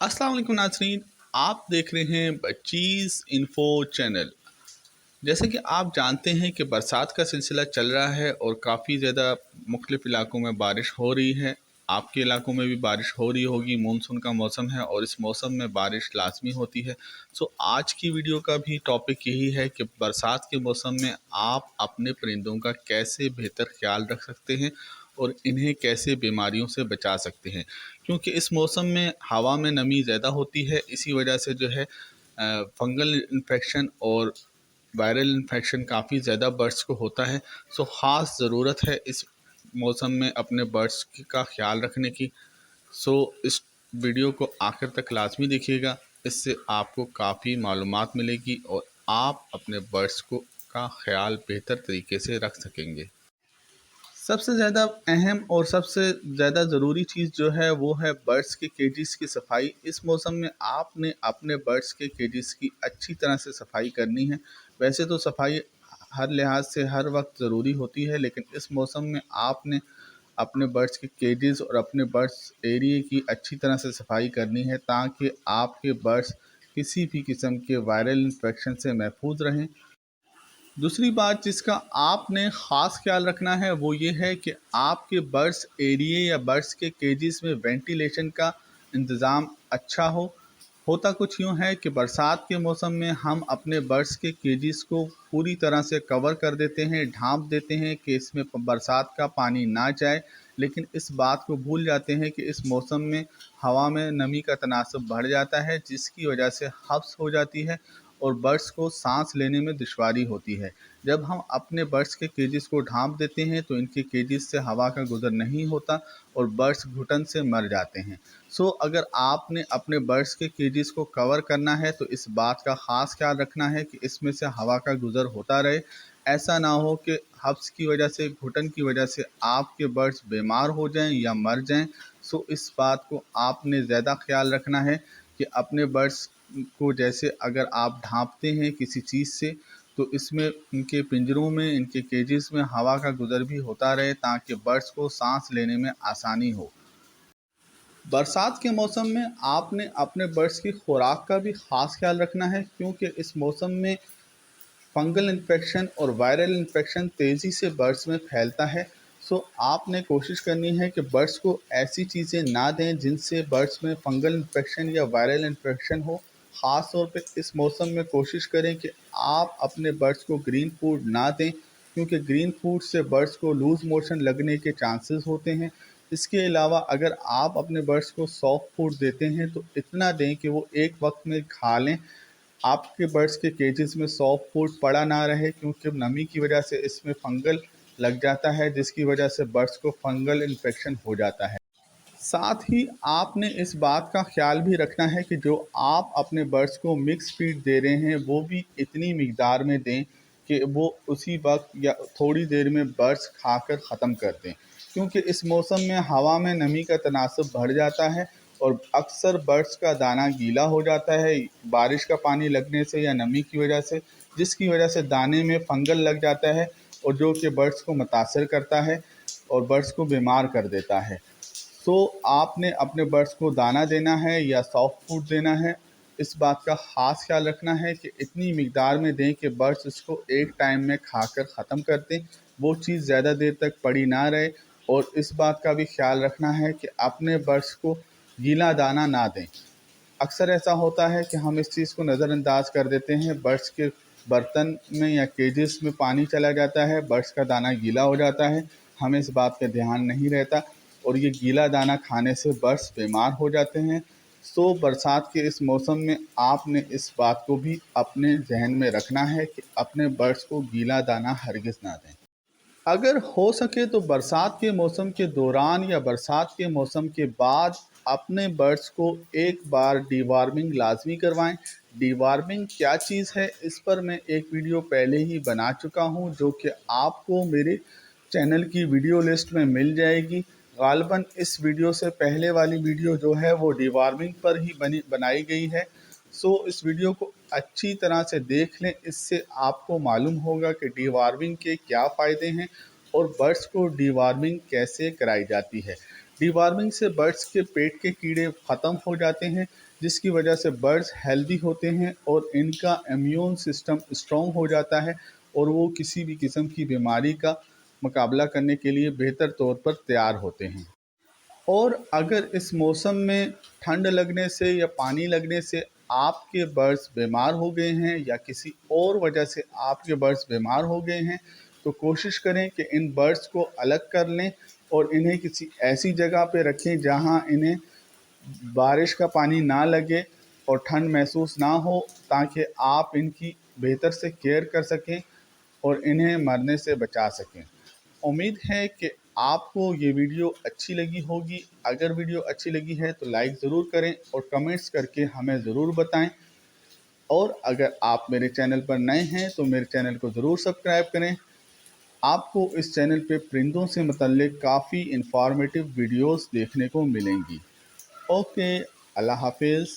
अस्सलाम वालेकुम नाज़रीन, आप देख रहे हैं बच्चीज़ इन्फो चैनल। जैसे कि आप जानते हैं कि बरसात का सिलसिला चल रहा है और काफ़ी ज़्यादा मुख्तलिफ़ इलाकों में बारिश हो रही है। आपके इलाकों में भी बारिश हो रही होगी। मानसून का मौसम है और इस मौसम में बारिश लाजमी होती है। सो आज की वीडियो का भी टॉपिक यही है कि बरसात के मौसम में आप अपने परिंदों का कैसे बेहतर ख्याल रख सकते हैं और इन्हें कैसे बीमारियों से बचा सकते हैं, क्योंकि इस मौसम में हवा में नमी ज़्यादा होती है। इसी वजह से जो है फंगल इन्फेक्शन और वायरल इन्फेक्शन काफ़ी ज़्यादा बर्ड्स को होता है। सो ख़ास ज़रूरत है इस मौसम में अपने बर्ड्स का ख्याल रखने की। सो इस वीडियो को आखिर तक लाजमी देखिएगा, इससे आपको काफ़ी मालूमात मिलेगी और आप अपने बर्ड्स को का ख्याल बेहतर तरीके से रख सकेंगे। सबसे ज़्यादा अहम और सबसे ज़्यादा ज़रूरी चीज़ जो है वो है बर्ड्स के केजेस की सफाई। इस मौसम में आपने अपने बर्ड्स के केजेस की अच्छी तरह से सफाई करनी है। वैसे तो सफाई हर लिहाज से हर वक्त ज़रूरी होती है, लेकिन इस मौसम में आपने अपने बर्ड्स के केजेस और अपने बर्ड्स एरिए की अच्छी तरह से सफाई करनी है, ताकि आपके बर्ड्स किसी भी किस्म के वायरल इन्फेक्शन से महफूज रहें। दूसरी बात जिसका आपने ख़ास ख्याल रखना है वो ये है कि आपके बर्ड्स एरिए या बर्ड्स के केजेस में वेंटिलेशन का इंतज़ाम अच्छा हो। होता कुछ यूँ है कि बरसात के मौसम में हम अपने बर्ड्स के केजेस को पूरी तरह से कवर कर देते हैं, ढाँप देते हैं कि इसमें बरसात का पानी ना जाए, लेकिन इस बात को भूल जाते हैं कि इस मौसम में हवा में नमी का तनासब बढ़ जाता है, जिसकी वजह से हब्स हो जाती है और बर्ड्स को सांस लेने में दुश्वारी होती है। जब हम अपने बर्ड्स के केजेस को ढाँप देते हैं तो इनके केजेस से हवा का गुज़र नहीं होता और बर्ड्स घुटन से मर जाते हैं। सो अगर आपने अपने बर्ड्स के केजेस को कवर करना है तो इस बात का ख़ास ख्याल रखना है कि इसमें से हवा का गुज़र होता रहे। ऐसा ना हो कि हब्स की वजह से, घुटन की वजह से आपके बर्ड्स बीमार हो जाएं या मर जाएं। सो इस बात को आपने ज़्यादा ख्याल रखना है कि अपने बर्ड्स को, जैसे अगर आप ढाँपते हैं किसी चीज़ से, तो इसमें इनके पिंजरों में, इनके केजेस में हवा का गुज़र भी होता रहे, ताकि बर्ड्स को सांस लेने में आसानी हो। बरसात के मौसम में आपने अपने बर्ड्स की खुराक का भी ख़ास ख्याल रखना है, क्योंकि इस मौसम में फंगल इन्फेक्शन और वायरल इन्फेक्शन तेज़ी से बर्ड्स में फैलता है। सो आपने कोशिश करनी है कि बर्ड्स को ऐसी चीज़ें ना दें जिनसे बर्ड्स में फंगल इन्फेक्शन या वायरल इन्फेक्शन हो। ख़ास तौर पे इस मौसम में कोशिश करें कि आप अपने बर्ड्स को ग्रीन फूड ना दें, क्योंकि ग्रीन फूड से बर्ड्स को लूज़ मोशन लगने के चांसेस होते हैं। इसके अलावा अगर आप अपने बर्ड्स को सॉफ्ट फूड देते हैं तो इतना दें कि वो एक वक्त में खा लें। आपके बर्ड्स के केजेस में सॉफ्ट फूड पड़ा ना रहे, क्योंकि नमी की वजह से इसमें फंगल लग जाता है, जिसकी वजह से बर्ड्स को फंगल इन्फेक्शन हो जाता है। साथ ही आपने इस बात का ख्याल भी रखना है कि जो आप अपने बर्ड्स को मिक्स फीड दे रहे हैं वो भी इतनी मिकदार में दें कि वो उसी वक्त या थोड़ी देर में बर्ड्स खाकर ख़त्म कर दें, क्योंकि इस मौसम में हवा में नमी का तनासब बढ़ जाता है और अक्सर बर्ड्स का दाना गीला हो जाता है बारिश का पानी लगने से या नमी की वजह से, जिसकी वजह से दाने में फंगल लग जाता है और जो कि बर्ड्स को मुतासर करता है और बर्ड्स को बीमार कर देता है। तो आपने अपने बर्ड्स को दाना देना है या सॉफ्ट फूड देना है, इस बात का ख़ास ख्याल रखना है कि इतनी मिकदार में दें कि बर्ड्स इसको एक टाइम में खाकर ख़त्म कर दें, वो चीज़ ज़्यादा देर तक पड़ी ना रहे। और इस बात का भी ख्याल रखना है कि अपने बर्ड्स को गीला दाना ना दें। अक्सर ऐसा होता है कि हम इस चीज़ को नज़रअंदाज कर देते हैं, बर्ड्स के बर्तन में या केजेस में पानी चला जाता है, बर्ड्स का दाना गीला हो जाता है, हमें इस बात का ध्यान नहीं रहता और ये गीला दाना खाने से बर्ड्स बीमार हो जाते हैं। सो बरसात के इस मौसम में आपने इस बात को भी अपने जहन में रखना है कि अपने बर्ड्स को गीला दाना हरगिज़ ना दें। अगर हो सके तो बरसात के मौसम के दौरान या बरसात के मौसम के बाद अपने बर्ड्स को एक बार डीवार्मिंग लाजमी करवाएं। डीवार्मिंग क्या चीज़ है, इस पर मैं एक वीडियो पहले ही बना चुका हूं, जो कि आपको मेरे चैनल की वीडियो लिस्ट में मिल जाएगी। गालिबन इस वीडियो से पहले वाली वीडियो जो है वो डीवार्मिंग पर ही बनाई गई है। सो इस वीडियो को अच्छी तरह से देख लें, इससे आपको मालूम होगा कि डीवार्मिंग के क्या फ़ायदे हैं और बर्ड्स को डीवार्मिंग कैसे कराई जाती है। डिवॉर्मिंग से बर्ड्स के पेट के कीड़े ख़त्म हो जाते हैं, जिसकी वजह से बर्ड्स हेल्दी होते हैं और इनका इम्यून सिस्टम स्ट्रॉन्ग हो जाता है और वो किसी भी किस्म की बीमारी का मुकाबला करने के लिए बेहतर तौर पर तैयार होते हैं। और अगर इस मौसम में ठंड लगने से या पानी लगने से आपके बर्ड्स बीमार हो गए हैं या किसी और वजह से आपके बर्ड्स बीमार हो गए हैं, तो कोशिश करें कि इन बर्ड्स को अलग कर लें और इन्हें किसी ऐसी जगह पे रखें जहां इन्हें बारिश का पानी ना लगे और ठंड महसूस ना हो, ताकि आप इनकी बेहतर से केयर कर सकें और इन्हें मरने से बचा सकें। उम्मीद है कि आपको ये वीडियो अच्छी लगी होगी। अगर वीडियो अच्छी लगी है तो लाइक ज़रूर करें और कमेंट्स करके हमें ज़रूर बताएं। और अगर आप मेरे चैनल पर नए हैं तो मेरे चैनल को ज़रूर सब्सक्राइब करें। आपको इस चैनल पे परिंदों से मुतल्लिक काफ़ी इंफॉर्मेटिव वीडियोस देखने को मिलेंगी। ओके, अल्लाह हाफिज़।